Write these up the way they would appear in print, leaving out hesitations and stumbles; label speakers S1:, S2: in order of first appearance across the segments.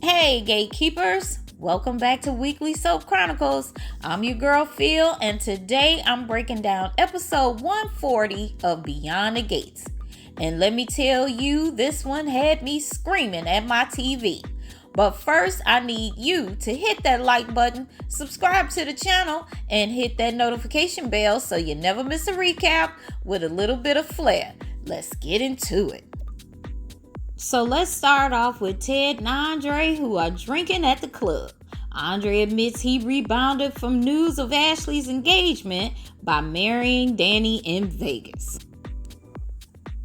S1: Hey, Gatekeepers! Welcome back to Weekly Soap Chronicles. I'm your girl Phil, and today I'm breaking down episode 140 of Beyond the Gates. And let me tell you, this one had me screaming at my TV. But first, I need you to hit that like button, subscribe to the channel, and hit that notification bell so you never miss a recap with a little bit of flair. Let's get into it. So let's start off with Ted and Andre, who are drinking at the club. Andre admits he rebounded from news of Ashley's engagement by marrying Danny in Vegas.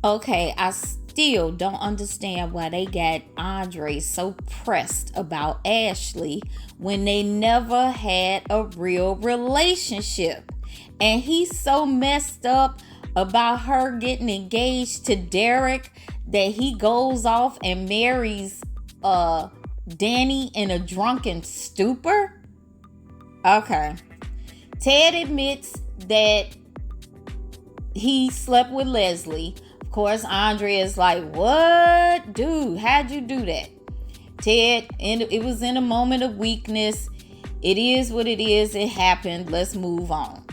S1: Okay, I still don't understand why they got Andre so pressed about Ashley when they never had a real relationship. And he's so messed up about her getting engaged to Derek that he goes off and marries Danny in a drunken stupor. Okay. Ted admits that he slept with Leslie. Of course, Andre is like, what? Dude, how'd you do that? Ted, and it was in a moment of weakness. It is what it is. It happened. Let's move on.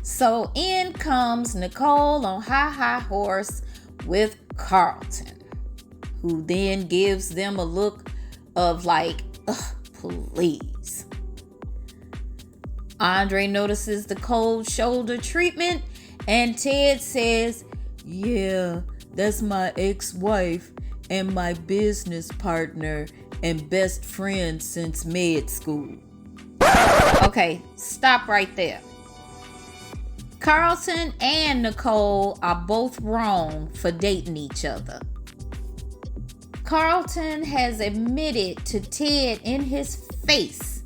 S1: So in comes Nicole on high horse with Carlton, who then gives them a look of like, please. Andre notices the cold shoulder treatment, and Ted says, yeah, that's my ex-wife and my business partner and best friend since med school. Okay, stop right there. Carlton and Nicole are both wrong for dating each other. Carlton has admitted to Ted in his face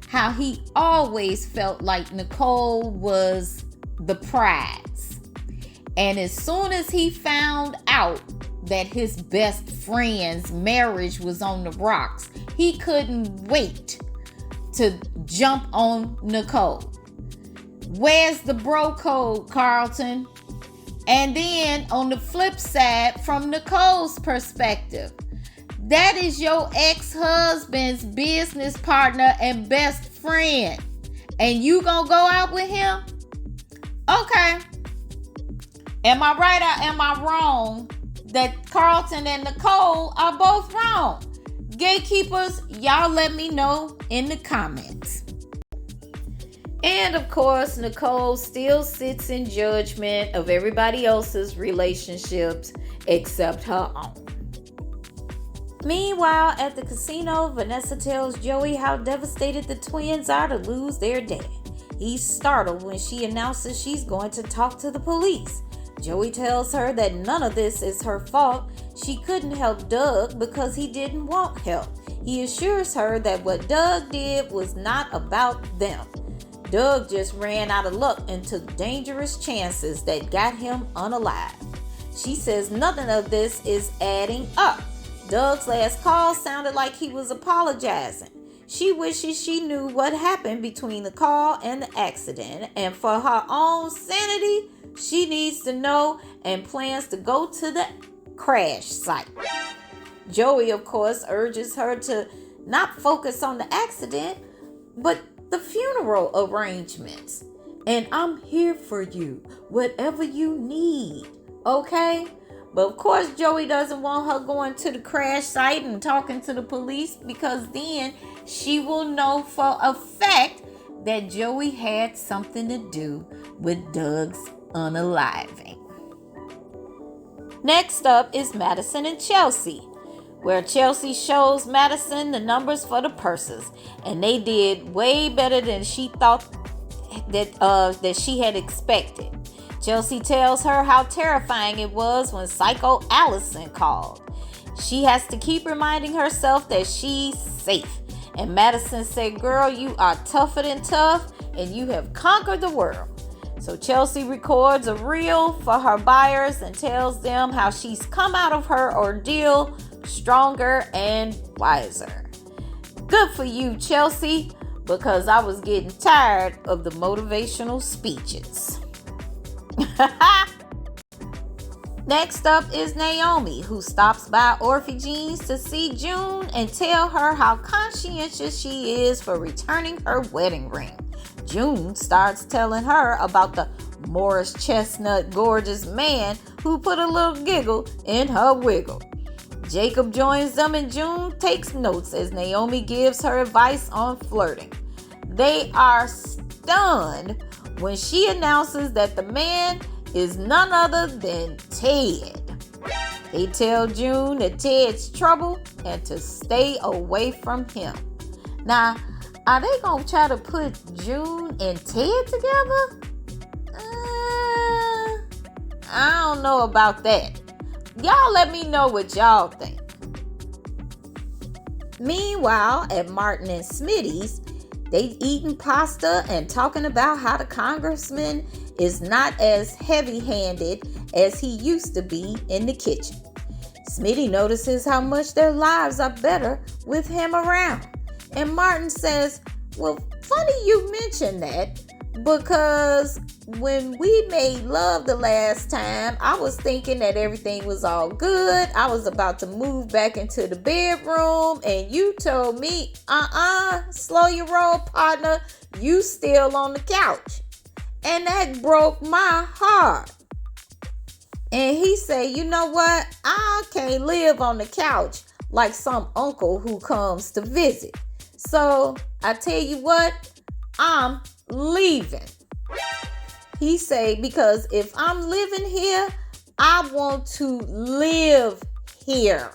S1: how he always felt like Nicole was the prize. And as soon as he found out that his best friend's marriage was on the rocks, he couldn't wait to jump on Nicole. Where's the bro code, Carlton? And then on the flip side, from Nicole's perspective, that is your ex-husband's business partner and best friend. And you gonna go out with him? Okay. Am I right or am I wrong that Carlton and Nicole are both wrong? Gatekeepers, y'all let me know in the comments. And of course, Nicole still sits in judgment of everybody else's relationships except her own. Meanwhile, at the casino, Vanessa tells Joey how devastated the twins are to lose their dad. He's startled when she announces she's going to talk to the police. Joey tells her that none of this is her fault. She couldn't help Doug because he didn't want help. He assures her that what Doug did was not about them. Doug just ran out of luck and took dangerous chances that got him unalive. She says nothing of this is adding up. Doug's last call sounded like he was apologizing. She wishes she knew what happened between the call and the accident, and for her own sanity, she needs to know and plans to go to the crash site. Joey, of course, urges her to not focus on the accident, but the funeral arrangements. And I'm here for you, whatever you need, okay? But of course, Joey doesn't want her going to the crash site and talking to the police, because then she will know for a fact that Joey had something to do with Doug's unaliving. Next up is Madison and Chelsea, where Chelsea shows Madison the numbers for the purses, and they did way better than she thought that she had expected. Chelsea tells her how terrifying it was when Psycho Allison called. She has to keep reminding herself that she's safe. And Madison said, girl, you are tougher than tough, and you have conquered the world. So Chelsea records a reel for her buyers and tells them how she's come out of her ordeal stronger and wiser. Good for you, Chelsea, because I was getting tired of the motivational speeches. Next up is Naomi, who stops by Orphans to see June and tell her how conscientious she is for returning her wedding ring. June starts telling her about the Morris chestnut gorgeous man who put a little giggle in her wiggle. Jacob joins them and June takes notes as Naomi gives her advice on flirting. They are stunned when she announces that the man is none other than Ted. They tell June that Ted's trouble and to stay away from him. Now, are they going to try to put June and Ted together? I don't know about that. Y'all let me know what y'all think. Meanwhile, at Martin and Smitty's, they eating pasta and talking about how the congressman is not as heavy-handed as he used to be in the kitchen. Smitty notices how much their lives are better with him around. And Martin says, well, funny you mention that, because when we made love the last time, I was thinking that everything was all good. I was about to move back into the bedroom, and you told me, slow your roll, partner. You still on the couch. And that broke my heart. And he said, you know what? I can't live on the couch like some uncle who comes to visit. So I tell you what, I'm leaving. He say, because if I'm living here, I want to live here.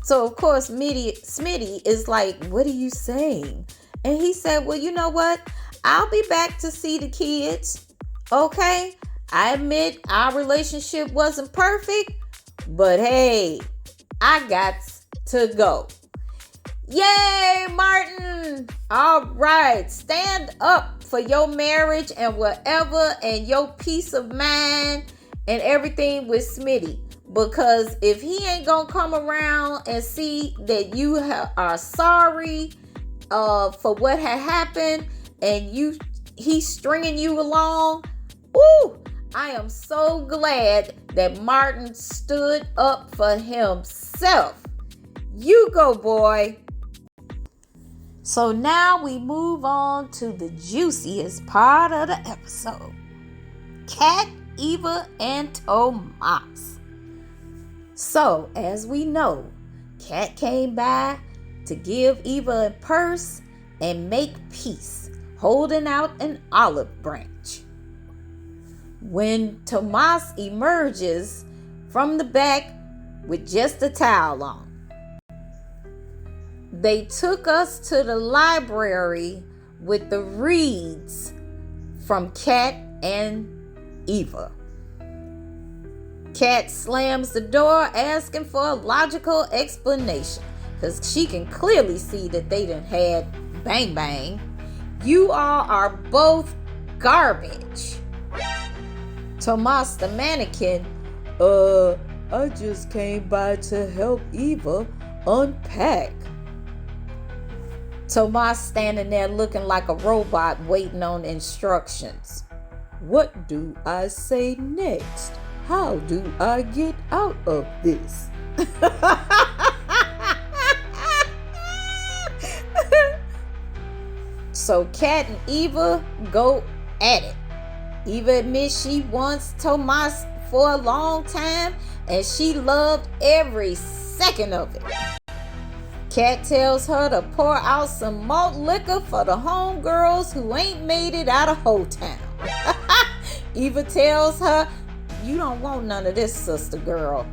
S1: So of course, Smitty is like, what are you saying? And he said, well, you know what? I'll be back to see the kids. Okay? I admit our relationship wasn't perfect, but hey, I got to go. Yay, Martin! All right, stand up for your marriage and whatever, and your peace of mind and everything with Smitty. Because if he ain't gonna come around and see that you are sorry for what had happened, and he's stringing you along, I am so glad that Martin stood up for himself. You go, boy. So now we move on to the juiciest part of the episode. Kat, Eva, and Tomas. So, as we know, Kat came by to give Eva a purse and make peace, holding out an olive branch. When Tomas emerges from the back with just a towel on, they took us to the library with the reads from Kat and Eva. Kat slams the door asking for a logical explanation, because she can clearly see that they done had bang bang. You all are both garbage. Tomas the mannequin, I just came by to help Eva unpack. Tomas standing there looking like a robot waiting on instructions. What do I say next? How do I get out of this? So Kat and Eva go at it. Eva admits she wants Tomas for a long time, and she loved every second of it. Kat tells her to pour out some malt liquor for the homegirls who ain't made it out of Ho-Town. Eva tells her, you don't want none of this, sister girl,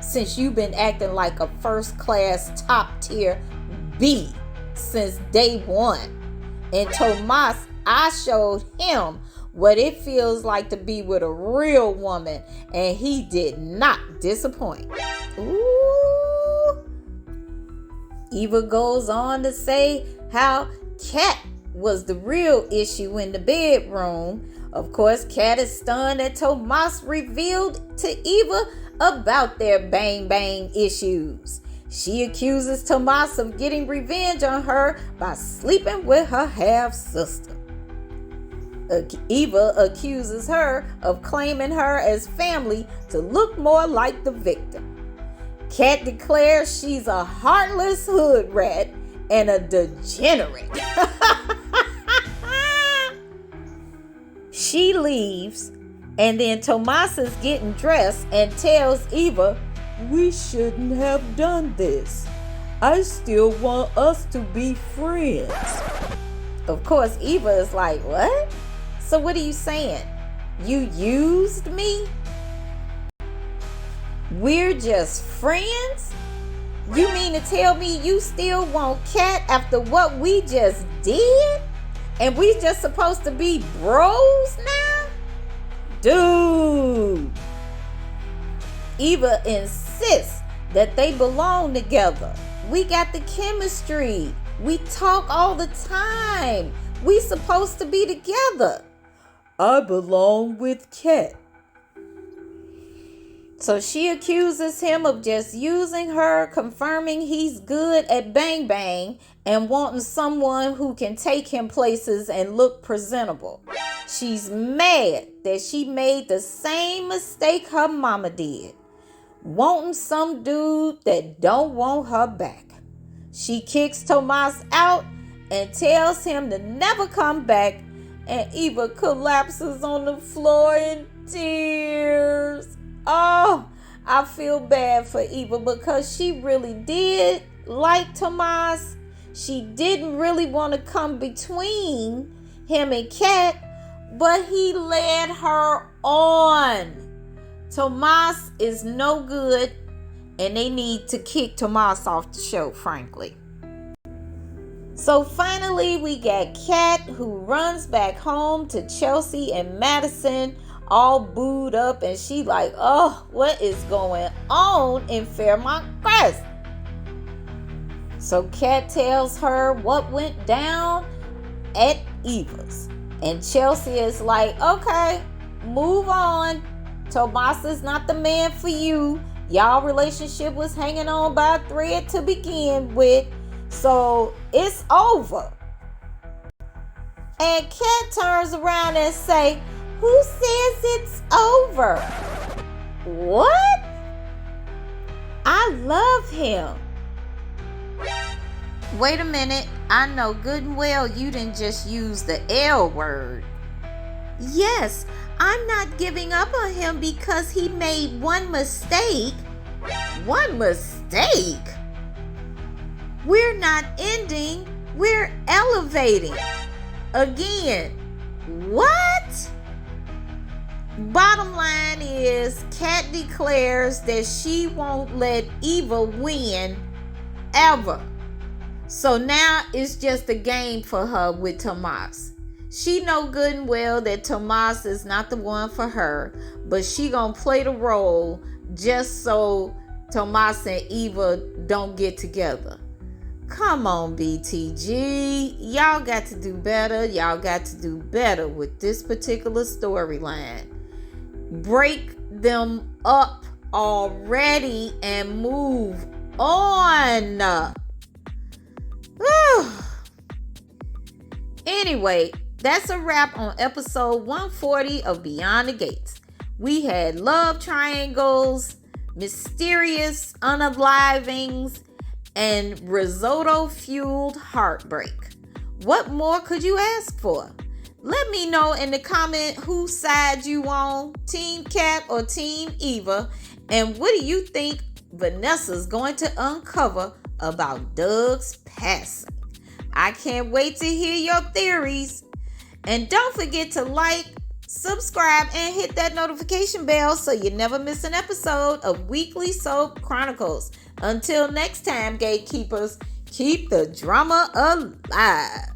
S1: since you've been acting like a first-class top-tier B since day one. And Tomas, I showed him what it feels like to be with a real woman, and he did not disappoint. Ooh. Eva goes on to say how Kat was the real issue in the bedroom. Of course, Kat is stunned that Tomas revealed to Eva about their bang bang issues. She accuses Tomas of getting revenge on her by sleeping with her half-sister. Eva accuses her of claiming her as family to look more like the victim. Kat declares she's a heartless hood rat and a degenerate. She leaves, and then Tomas is getting dressed and tells Eva, "We shouldn't have done this. I still want us to be friends." Of course, Eva is like, "What? So what are you saying? You used me? We're just friends? You mean to tell me you still want Kat after what we just did? And we just supposed to be bros now?" Dude. Eva insists that they belong together. We got the chemistry. We talk all the time. We supposed to be together. "I belong with Kat." So she accuses him of just using her, confirming he's good at bang bang and wanting someone who can take him places and look presentable. She's mad that she made the same mistake her mama did, wanting some dude that don't want her back. She kicks Tomas out and tells him to never come back, and Eva collapses on the floor in tears. Oh, I feel bad for Eva because she really did like Tomas. She didn't really want to come between him and Kat, but he led her on. Tomas is no good, and they need to kick Tomas off the show, frankly. So finally, we got Kat, who runs back home to Chelsea and Madison, all booed up, and she like, "Oh, what is going on in Fairmont Crest?" So Kat tells her what went down at Eva's, and Chelsea is like, "Okay, move on. Tomas is not the man for you. Y'all relationship was hanging on by a thread to begin with, so it's over." And Kat turns around and say, "Who says it's over? What? I love him." Wait a minute. I know good and well you didn't just use the L word. Yes, I'm not giving up on him because he made one mistake. One mistake? We're not ending. We're elevating. Again. What? Bottom line is, Kat declares that she won't let Eva win ever. So now it's just a game for her with Tomas. She know good and well that Tomas is not the one for her, but she gonna play the role just so Tomas and Eva don't get together. Come on, BTG. Y'all got to do better. Y'all got to do better with this particular storyline. Break them up already and move on. Anyway, that's a wrap on episode 140 of Beyond the Gates. We had love triangles, mysterious unalivings, and risotto-fueled heartbreak. What more could you ask for? Let me know in the comment whose side you on, Team Kat or Team Eva, and what do you think Vanessa's going to uncover about Doug's passing? I can't wait to hear your theories. And don't forget to like, subscribe, and hit that notification bell so you never miss an episode of Weekly Soap Chronicles. Until next time, Gatekeepers, keep the drama alive.